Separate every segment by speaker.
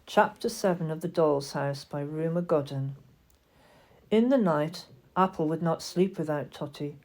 Speaker 1: Chapter 7 of The Doll's House by Rumer Godden. In the night, Apple would not sleep without Totty.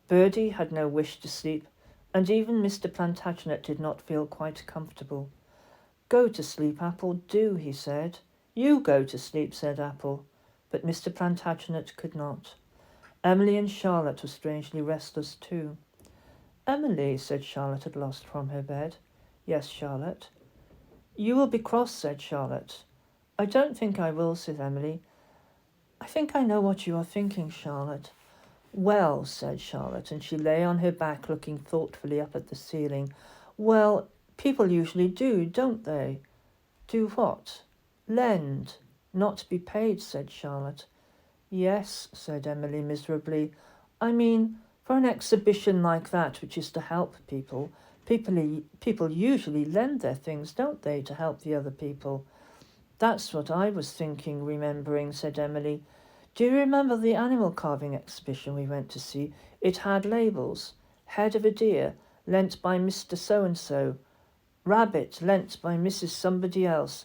Speaker 1: Birdie had no wish to sleep, and even Mr. Plantagenet did not feel quite comfortable. "Go to sleep, Apple, do," he said. "You go to sleep," said Apple, but Mr. Plantagenet could not. Emily and Charlotte were strangely restless too. "Emily," said Charlotte at last from her bed. "Yes, Charlotte." "You will be cross," said Charlotte. "I don't think I will," said Emily. "I think I know what you are thinking, Charlotte." "Well," said Charlotte, and she lay on her back looking thoughtfully up at the ceiling. "Well, people usually do, don't they?" "Do what?" "Lend. Not be paid," said Charlotte. "Yes," said Emily miserably. "I mean, for an exhibition like that, which is to help people, people usually lend their things, don't they, to help the other people?" "That's what I was thinking, remembering," said Emily. "Do you remember the animal carving exhibition we went to see? It had labels. Head of a deer, lent by Mr. So-and-so. Rabbit, lent by Mrs. Somebody else."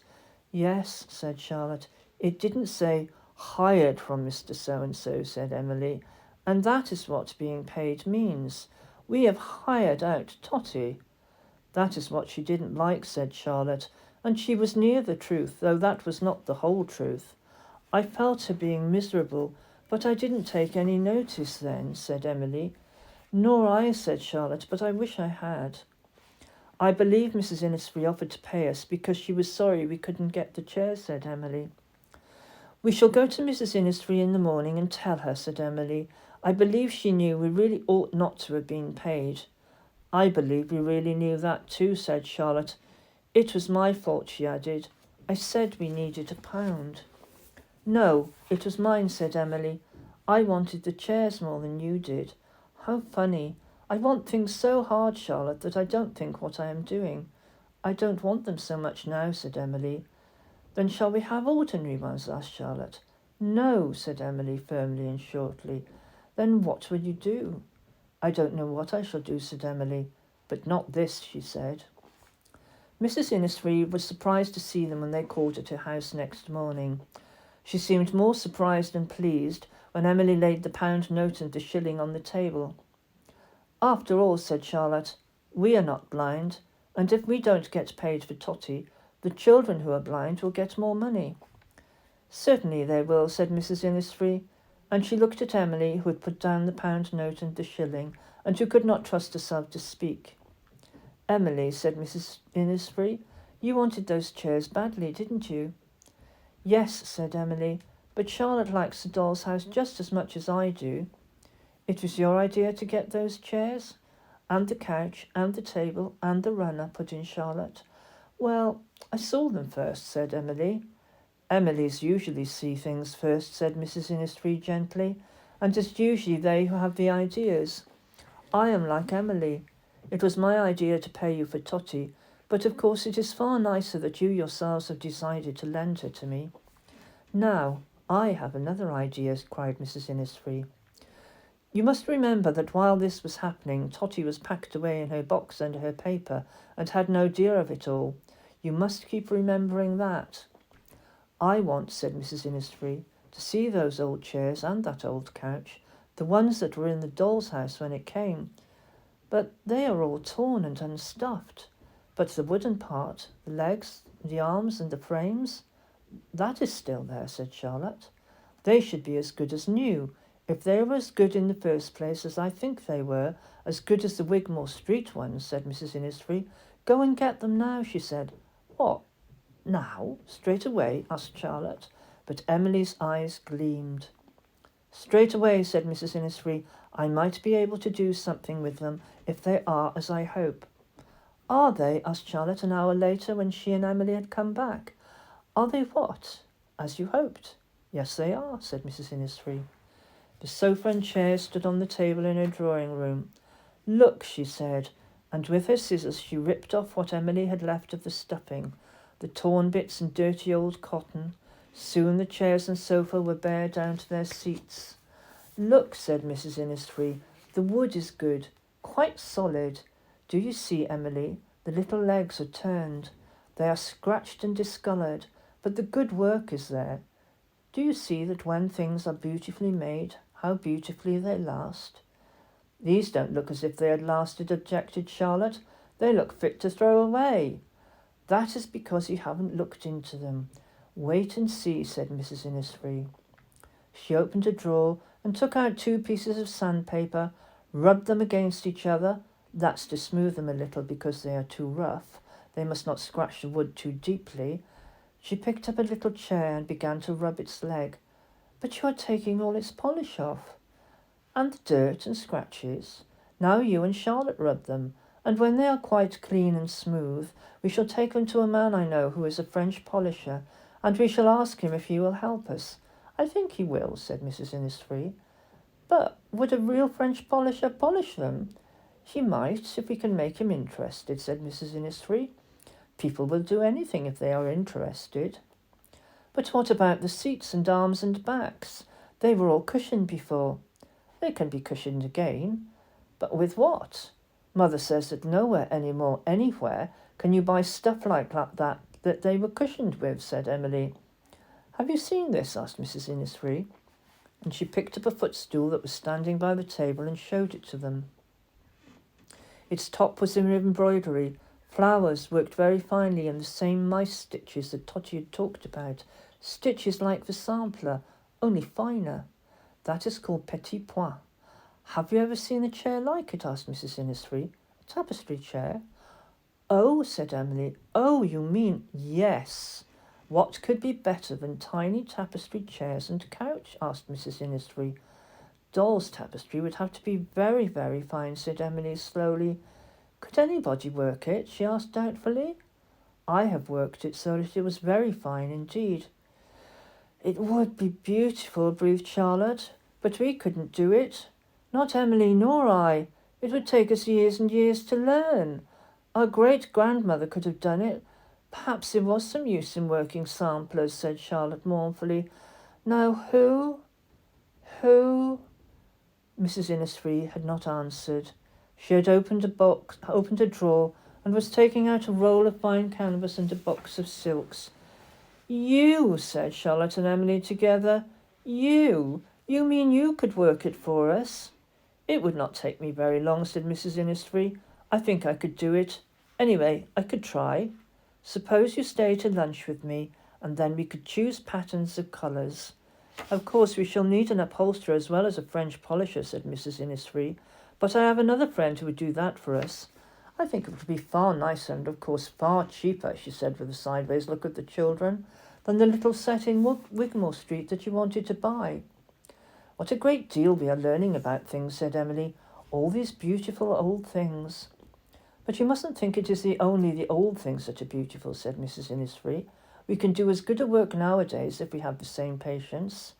Speaker 1: "Yes," said Charlotte. "It didn't say hired from Mr. So-and-so," said Emily. "And that is what being paid means. We have hired out Totty." "That is what she didn't like," said Charlotte, and she was near the truth, though that was not the whole truth. "I felt her being miserable, but I didn't take any notice then," said Emily. "Nor I," said Charlotte, "but I wish I had." "I believe Mrs. Innisfree offered to pay us because she was sorry we couldn't get the chairs," said Emily. "We shall go to Mrs. Innisfree in the morning and tell her," said Emily. "I believe she knew we really ought not to have been paid." "I believe we really knew that too," said Charlotte. "It was my fault," she added. "I said we needed £1." "No, it was mine," said Emily. "I wanted the chairs more than you did." "How funny. I want things so hard, Charlotte, that I don't think what I am doing." "I don't want them so much now," said Emily. "Then shall we have ordinary ones?" asked Charlotte. "No," said Emily firmly and shortly. "Then what will you do?" "I don't know what I shall do," said Emily. "But not this," she said. Mrs. Innisfree was surprised to see them when they called at her house next morning. She seemed more surprised than pleased when Emily laid the pound note and the shilling on the table. "After all," said Charlotte, "we are not blind, and if we don't get paid for Totty, the children who are blind will get more money." "Certainly they will," said Mrs. Innisfree, and she looked at Emily, who had put down the pound note and the shilling, and who could not trust herself to speak. "Emily," said Mrs. Innisfree, "you wanted those chairs badly, didn't you?" "Yes," said Emily, "but Charlotte likes the doll's house just as much as I do." "It was your idea to get those chairs?" "And the couch, and the table, and the runner," put in Charlotte. "Well, I saw them first," said Emily. "Emily's usually see things first," said Mrs. Innisfree gently, "and it's usually they who have the ideas. I am like Emily. It was my idea to pay you for Totty, but of course it is far nicer that you yourselves have decided to lend her to me." "Now, I have another idea," cried Mrs. Innisfree. "You must remember that while this was happening, Totty was packed away in her box under her paper and had no idea of it all. You must keep remembering that." "I want," said Mrs. Innisfree, "to see those old chairs and that old couch, the ones that were in the doll's house when it came. But they are all torn and unstuffed. But the wooden part, the legs, the arms and the frames, that is still there," said Charlotte. "They should be as good as new. If they were as good in the first place as I think they were, as good as the Wigmore Street ones," said Mrs. Innisfree. "Go and get them now," she said. "What, now? Straight away?" asked Charlotte, but Emily's eyes gleamed. "Straight away," said Mrs. Innisfree. "I might be able to do something with them if they are as I hope." "Are they?" asked Charlotte an hour later when she and Emily had come back. "Are they what? As you hoped?" "Yes, they are," said Mrs. Innisfree. The sofa and chair stood on the table in her drawing room. "Look," she said, and with her scissors she ripped off what Emily had left of the stuffing, the torn bits and dirty old cotton. Soon the chairs and sofa were bare down to their seats. "Look," said Mrs. Innisfree, "the wood is good, quite solid. Do you see, Emily? The little legs are turned. They are scratched and discoloured, but the good work is there. Do you see that when things are beautifully made, how beautifully they last? These don't look as if they had lasted, objected Charlotte. They look fit to throw away. That is because you haven't looked into them. Wait and see, said Mrs. Innisfree. She opened a drawer and took out 2 pieces of sandpaper, rubbed them against each other. That's to smooth them a little because they are too rough. They must not scratch the wood too deeply. She picked up a little chair and began to rub its leg. But you are taking all its polish off. And the dirt and scratches. Now you and Charlotte rub them, and when they are quite clean and smooth, we shall take them to a man I know who is a French polisher, and we shall ask him if he will help us. I think he will, said Mrs. Innisfree. But would a real French polisher polish them? He might, if we can make him interested, said Mrs. Innisfree. People will do anything if they are interested. But what about the seats and arms and backs? They were all cushioned before. They can be cushioned again. But with what? Mother says that nowhere anywhere can you buy stuff like that they were cushioned with, said Emily. Have you seen this? Asked Mrs. Innisfree. And she picked up a footstool that was standing by the table and showed it to them. Its top was in embroidery, flowers worked very finely, and the same mice stitches that Totty had talked about, stitches like the sampler, only finer. That is called petit point. Have you ever seen a chair like it? Asked Mrs. Innisfree. A tapestry chair? Oh, said Emily. Oh, you mean yes. What could be better than tiny tapestry chairs and couch? Asked Mrs. Innisfree. Doll's tapestry would have to be very, very fine, said Emily slowly. Could anybody work it? She asked doubtfully. I have worked it so that it was very fine indeed. It would be beautiful, breathed Charlotte, but we couldn't do it. Not Emily nor I. It would take us years and years to learn. Our great-grandmother could have done it. Perhaps there was some use in working samplers, said Charlotte mournfully. Now who? Mrs. Innisfree had not answered. She had opened a drawer, and was taking out a roll of fine canvas and a box of silks. You, said Charlotte and Emily together. You mean you could work it for us? It would not take me very long, said Mrs. Innisfree. I think I could do it. Anyway, I could try. Suppose you stay to lunch with me, and then we could choose patterns of colours. Of course, we shall need an upholsterer as well as a French polisher, said Mrs. Innisfree, but I have another friend who would do that for us. I think it would be far nicer and, of course, far cheaper, she said with a sideways look at the children, than the little set in Wigmore Street that you wanted to buy. What a great deal we are learning about things, said Emily. All these beautiful old things. But you mustn't think it is only the old things that are beautiful, said Mrs. Innisfree. We can do as good a work nowadays if we have the same patience.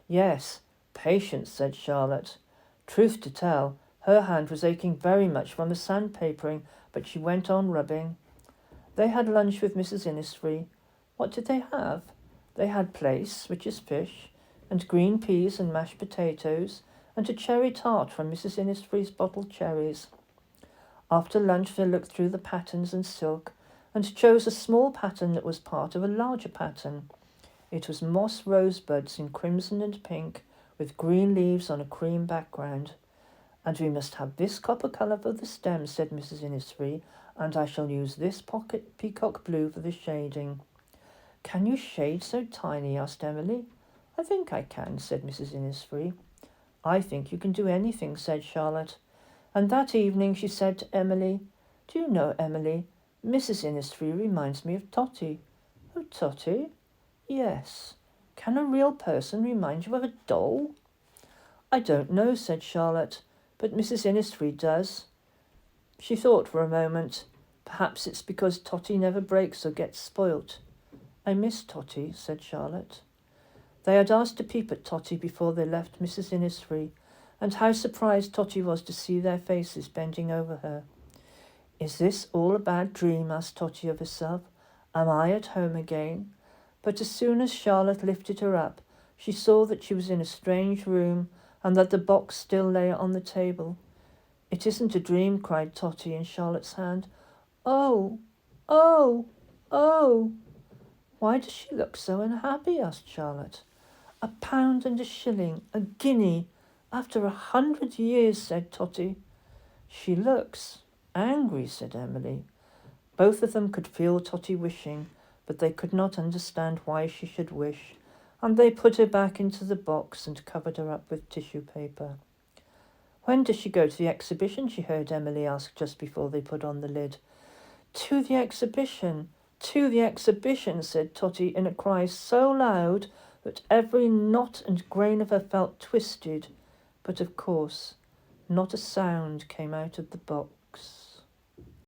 Speaker 1: Yes, patience, said Charlotte. Truth to tell, her hand was aching very much from the sandpapering, but she went on rubbing. They had lunch with Mrs. Innisfree. What did they have? They had plaice, which is fish, and green peas and mashed potatoes, and a cherry tart from Mrs. Innisfree's bottled cherries. After lunch they looked through the patterns and silk, and chose a small pattern that was part of a larger pattern. It was moss rosebuds in crimson and pink, with green leaves on a cream background. And we must have this copper colour for the stems, said Mrs. Innisfree, and I shall use this peacock blue for the shading. Can you shade so tiny? Asked Emily. I think I can, said Mrs. Innisfree. I think you can do anything, said Charlotte. And that evening she said to Emily, Do you know, Emily, Mrs. Innisfree reminds me of Totty. Oh, Totty? Yes. Can a real person remind you of a doll? I don't know, said Charlotte, but Mrs. Innisfree does. She thought for a moment. Perhaps it's because Totty never breaks or gets spoilt. I miss Totty, said Charlotte. They had asked to peep at Totty before they left Mrs. Innisfree, and how surprised Totty was to see their faces bending over her. Is this all a bad dream? Asked Totty of herself. Am I at home again? But as soon as Charlotte lifted her up, she saw that she was in a strange room, and that the box still lay on the table. It isn't a dream, cried Totty in Charlotte's hand. Oh, oh, oh! Why does she look so unhappy? Asked Charlotte. £1 and a shilling, a guinea, after 100 years, said Totty. She looks angry, said Emily. Both of them could feel Totty wishing, but they could not understand why she should wish, and they put her back into the box and covered her up with tissue paper. When does she go to the exhibition? She heard Emily ask just before they put on the lid. To the exhibition, said Totty in a cry so loud that every knot and grain of her felt twisted, but of course not a sound came out of the box.